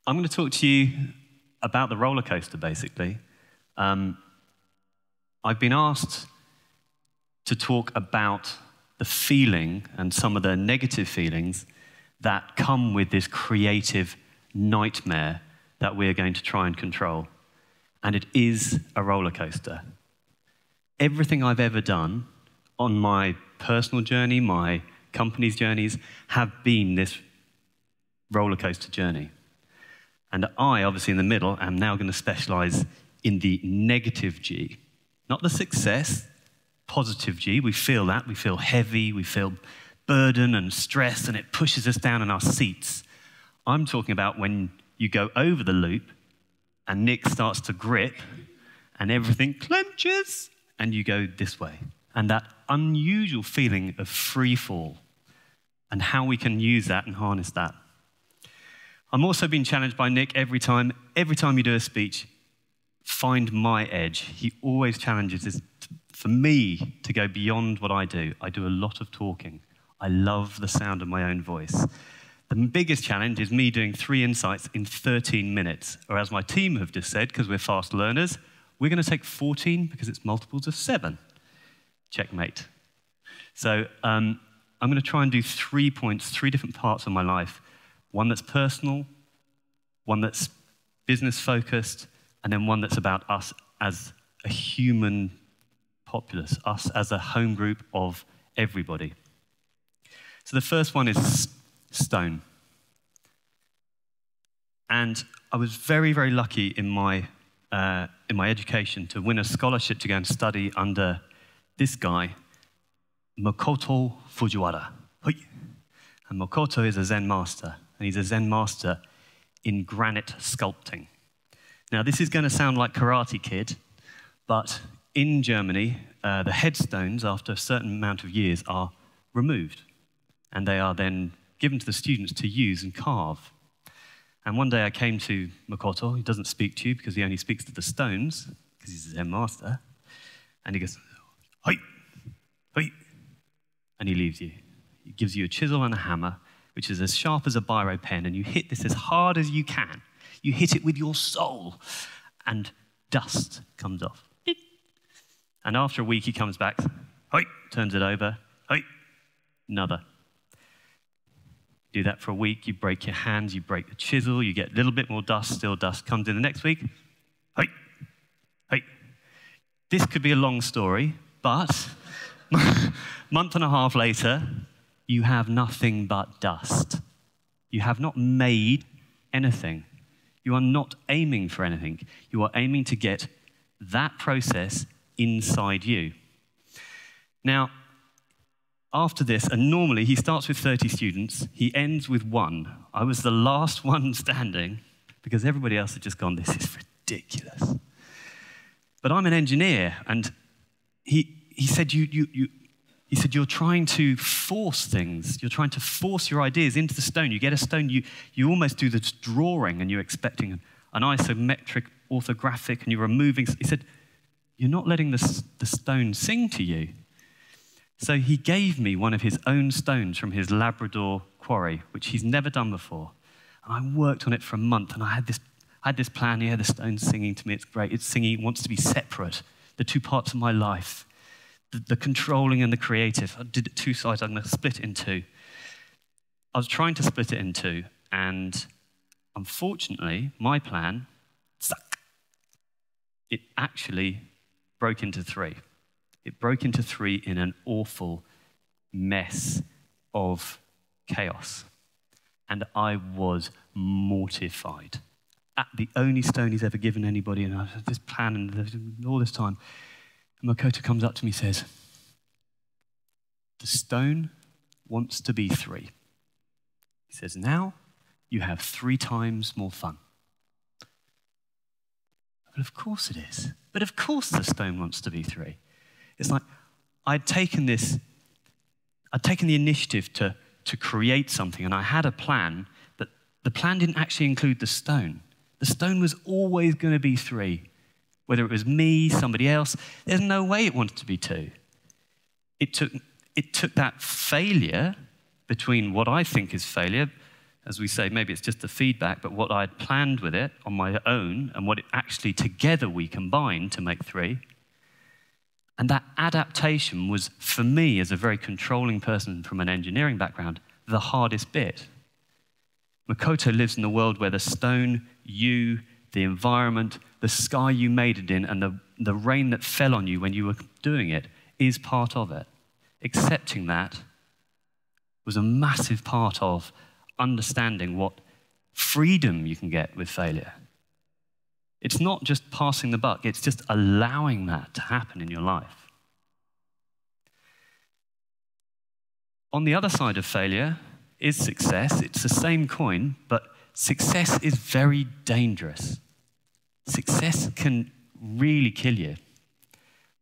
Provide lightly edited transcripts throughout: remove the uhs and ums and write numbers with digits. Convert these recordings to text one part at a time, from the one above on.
I'm going to talk to you about the roller coaster, basically. I've been asked to talk about the feeling and some of the negative feelings that come with this creative nightmare that we're going to try and control. And it is a roller coaster. Everything I've ever done on my personal journey, my company's journeys, have been this roller coaster journey. And I, obviously in the middle, am now going to specialize in the negative G. Not the success, positive G. We feel that. We feel heavy. We feel burden and stress, and it pushes us down in our seats. I'm talking about when you go over the loop, and Nick starts to grip, and everything clenches, and you go this way. And that unusual feeling of free fall, and how we can use that and harness that. I'm also being challenged by Nick every time you do a speech, find my edge. He always challenges us for me to go beyond what I do. I do a lot of talking. I love the sound of my own voice. The biggest challenge is me doing 3 insights in 13 minutes, or as my team have just said, because we're fast learners, we're going to take 14 because it's multiples of 7. Checkmate. So I'm going to try and do 3 points, 3 different parts of my life. One that's personal, one that's business-focused, and then one that's about us as a human populace, us as a home group of everybody. So the first one is stone. And I was very, very lucky in my education to win a scholarship to go and study under this guy, Makoto Fujiwara. And Makoto is a Zen master, and he's a Zen master in granite sculpting. Now, this is going to sound like Karate Kid, but in Germany, the headstones, after a certain amount of years, are removed, and they are then given to the students to use and carve. And one day I came to Makoto. He doesn't speak to you because he only speaks to the stones, because he's a Zen master, and he goes, "Hoi, hoi," and he leaves you. He gives you a chisel and a hammer, which is as sharp as a biro pen, and you hit this as hard as you can. You hit it with your soul, and dust comes off. And after a week, he comes back, hoi, turns it over, hoi, another. Do that for a week, you break your hands, you break the chisel, you get a little bit more dust, still dust comes in the next week, hoi, hoi. This could be a long story, but month and a half later, you have nothing but dust. You have not made anything. You are not aiming for anything. You are aiming to get that process inside you. Now, after this, and normally he starts with 30 students, he ends with 1. I was the last one standing because everybody else had just gone, this is ridiculous. But I'm an engineer, and he said, he said, you're trying to force things. You're trying to force your ideas into the stone. You get a stone, you almost do this drawing, and you're expecting an isometric orthographic, and you're removing. He said, you're not letting the stone sing to you. So he gave me one of his own stones from his Labrador quarry, which he's never done before. And I worked on it for a month, and I had this plan. Yeah, the stone's singing to me. It's great. It's singing. It wants to be separate. The 2 parts of my life. The controlling and the creative. I did it 2 sides. I'm going to split it in 2. I was trying to split it in 2, and unfortunately, my plan sucked. It actually broke into 3. It broke into 3 in an awful mess of chaos. And I was mortified. At the only stone he's ever given anybody, and I had this plan and all this time. And Makoto comes up to me and says, the stone wants to be 3. He says, now you have 3 times more fun. But of course it is. But of course the stone wants to be 3. It's like I'd taken the initiative to create something, and I had a plan, but the plan didn't actually include the stone. The stone was always going to be 3. Whether it was me, somebody else, there's no way it wanted to be 2. It took that failure between what I think is failure, as we say, maybe it's just the feedback, but what I had planned with it on my own and what it actually together we combined to make 3. And that adaptation was, for me, as a very controlling person from an engineering background, the hardest bit. Makoto lives in a world where the stone, you, the environment, the sky you made it in, and the rain that fell on you when you were doing it is part of it. Accepting that was a massive part of understanding what freedom you can get with failure. It's not just passing the buck, it's just allowing that to happen in your life. On the other side of failure is success. It's the same coin, but success is very dangerous. Success can really kill you.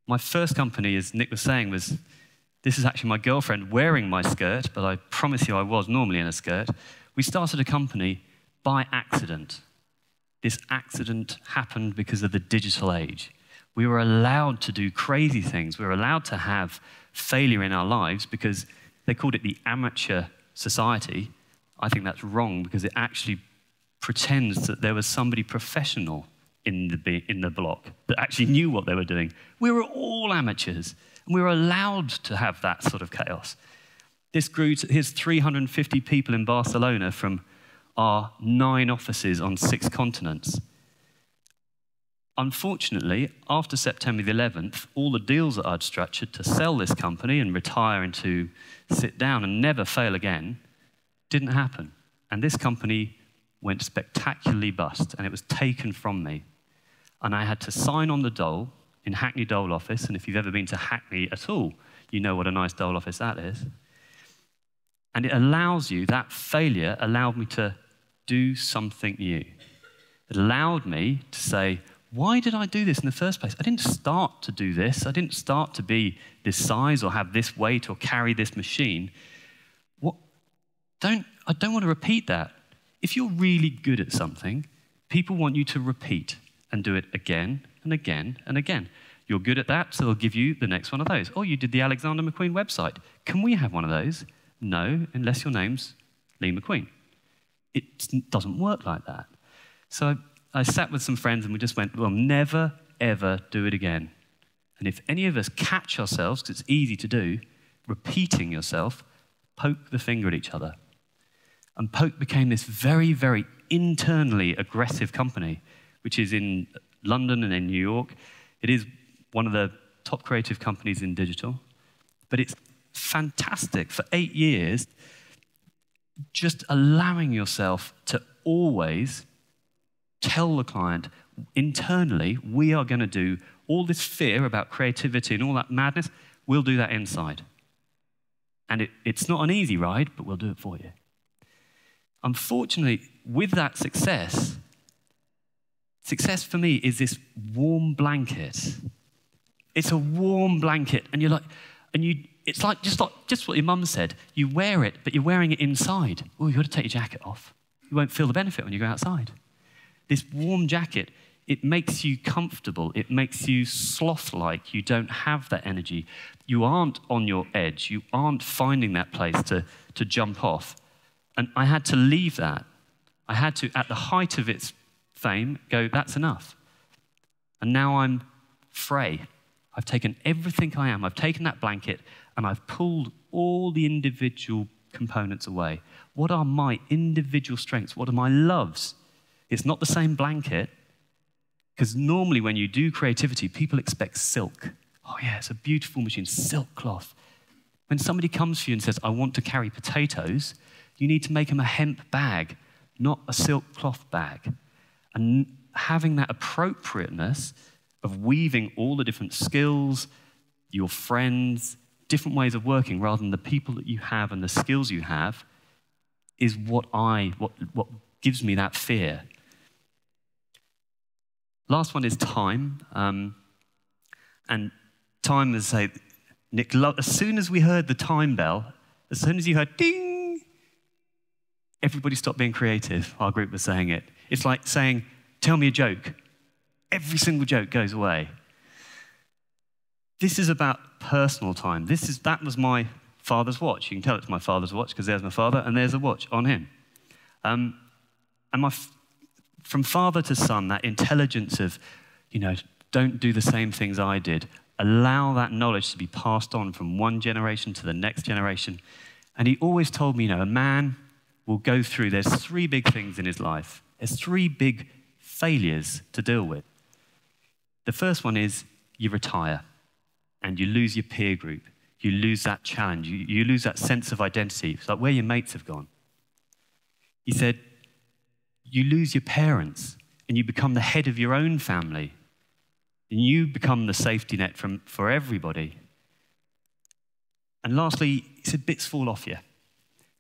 My first company, as Nick was saying, this is actually my girlfriend wearing my skirt, but I promise you I was normally in a skirt. We started a company by accident. This accident happened because of the digital age. We were allowed to do crazy things. We were allowed to have failure in our lives because they called it the amateur society. I think that's wrong because it actually pretends that there was somebody professional in the block that actually knew what they were doing. We were all amateurs, and we were allowed to have that sort of chaos. This grew to, here's 350 people in Barcelona from our 9 offices on 6 continents. Unfortunately, after September the 11th, all the deals that I'd structured to sell this company and retire and to sit down and never fail again didn't happen. And this company went spectacularly bust, and it was taken from me. And I had to sign on the dole in Hackney Dole office, and if you've ever been to Hackney at all, you know what a nice dole office that is. And it allows you, that failure allowed me to do something new. It allowed me to say, why did I do this in the first place? I didn't start to do this. I didn't start to be this size or have this weight or carry this machine. I don't want to repeat that. If you're really good at something, people want you to repeat and do it again and again and again. You're good at that, so they'll give you the next one of those. Oh, you did the Alexander McQueen website. Can we have one of those? No, unless your name's Lee McQueen. It doesn't work like that. So I sat with some friends and we just went, we'll never, ever do it again. And if any of us catch ourselves, because it's easy to do, repeating yourself, poke the finger at each other. And Poke became this very, very internally aggressive company, which is in London and in New York. It is one of the top creative companies in digital. But it's fantastic for 8 years, just allowing yourself to always tell the client, internally, we are going to do all this fear about creativity and all that madness, we'll do that inside. And it's not an easy ride, but we'll do it for you. Unfortunately, with that success for me is this warm blanket. It's a warm blanket, and you're like, it's like just what your mum said. You wear it, but you're wearing it inside. Oh, you've got to take your jacket off. You won't feel the benefit when you go outside. This warm jacket, it makes you comfortable. It makes you sloth-like. You don't have that energy. You aren't on your edge. You aren't finding that place to jump off. And I had to leave that. I had to, at the height of its fame, go, that's enough. And now I'm Fray. I've taken everything I am. I've taken that blanket and I've pulled all the individual components away. What are my individual strengths? What are my loves? It's not the same blanket, because normally when you do creativity, people expect silk. Oh yeah, it's a beautiful machine, silk cloth. When somebody comes to you and says, I want to carry potatoes, you need to make them a hemp bag, not a silk cloth bag. And having that appropriateness of weaving all the different skills, your friends, different ways of working, rather than the people that you have and the skills you have, is what gives me that fear. Last one is time. And time, as I say, Nick, as soon as we heard the time bell, as soon as you heard ding, everybody stopped being creative. Our group was saying it. It's like saying, tell me a joke. Every single joke goes away. This is about personal time. That was my father's watch. You can tell it's my father's watch because there's my father and there's a watch on him. And from father to son, that intelligence of, don't do the same things I did. Allow that knowledge to be passed on from one generation to the next generation. And he always told me, a man will go through, there's 3 big things in his life. There's 3 big failures to deal with. The first one is you retire and you lose your peer group. You lose that challenge. You lose that sense of identity. It's like where your mates have gone. He said, you lose your parents and you become the head of your own family. And you become the safety net for everybody. And lastly, he said, bits fall off you.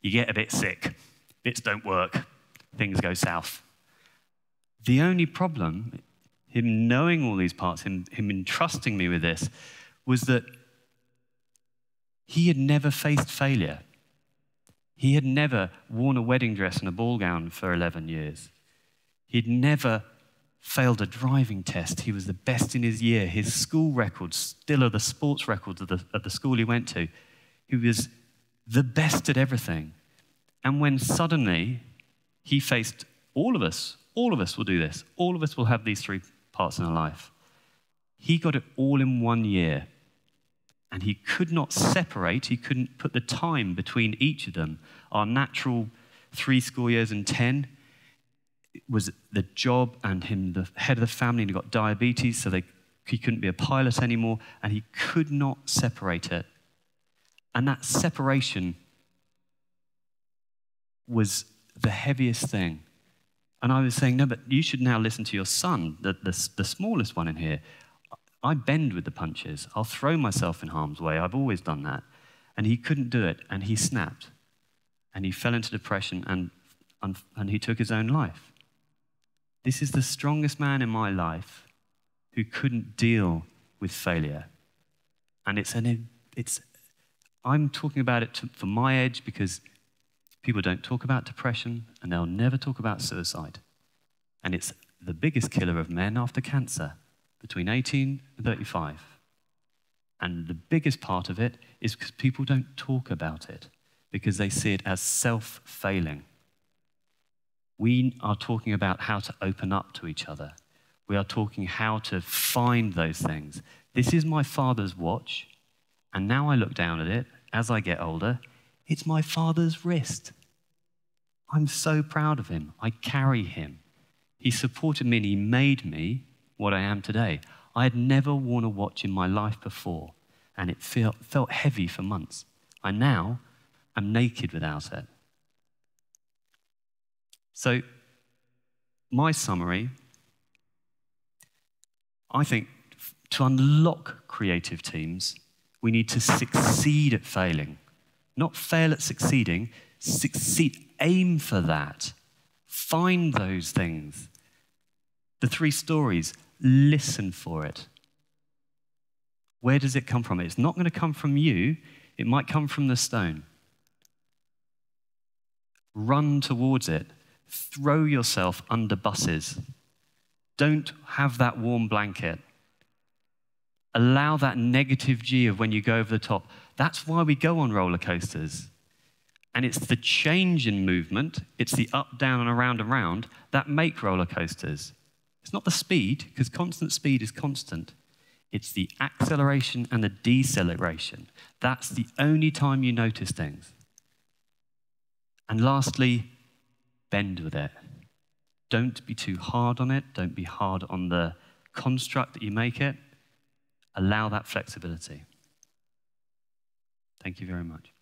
You get a bit sick. Bits don't work. Things go south. The only problem, him knowing all these parts, him entrusting me with this, was that he had never faced failure. He had never worn a wedding dress and a ball gown for 11 years. He'd never failed a driving test. He was the best in his year. His school records still are the sports records of the school he went to. He was the best at everything. And when suddenly he faced all of us will do this. All of us will have these 3 parts in our life. He got it all in 1 year. And he could not separate, he couldn't put the time between each of them. Our natural 3 school years and 10 was the job and him, the head of the family, and he got diabetes, so he couldn't be a pilot anymore, and he could not separate it. And that separation was the heaviest thing. And I was saying, no, but you should now listen to your son, the smallest one in here. I bend with the punches. I'll throw myself in harm's way. I've always done that. And he couldn't do it, and he snapped. And he fell into depression, and he took his own life. This is the strongest man in my life who couldn't deal with failure. And I'm talking about it for my age because people don't talk about depression, and they'll never talk about suicide. And it's the biggest killer of men after cancer, between 18 and 35. And the biggest part of it is because people don't talk about it, because they see it as self-failing. We are talking about how to open up to each other. We are talking how to find those things. This is my father's watch, and now I look down at it as I get older. It's my father's wrist. I'm so proud of him. I carry him. He supported me and he made me what I am today. I had never worn a watch in my life before, and it felt heavy for months. I'm naked without it. So, my summary, I think to unlock creative teams, we need to succeed at failing. Not fail at succeeding, succeed. Aim for that. Find those things. The 3 stories, listen for it. Where does it come from? It's not going to come from you. It might come from the stone. Run towards it. Throw yourself under buses. Don't have that warm blanket. Allow that negative G of when you go over the top. That's why we go on roller coasters. And it's the change in movement, it's the up, down, and around that make roller coasters. It's not the speed, because constant speed is constant. It's the acceleration and the deceleration. That's the only time you notice things. And lastly, bend with it. Don't be too hard on it. Don't be hard on the construct that you make it. Allow that flexibility. Thank you very much.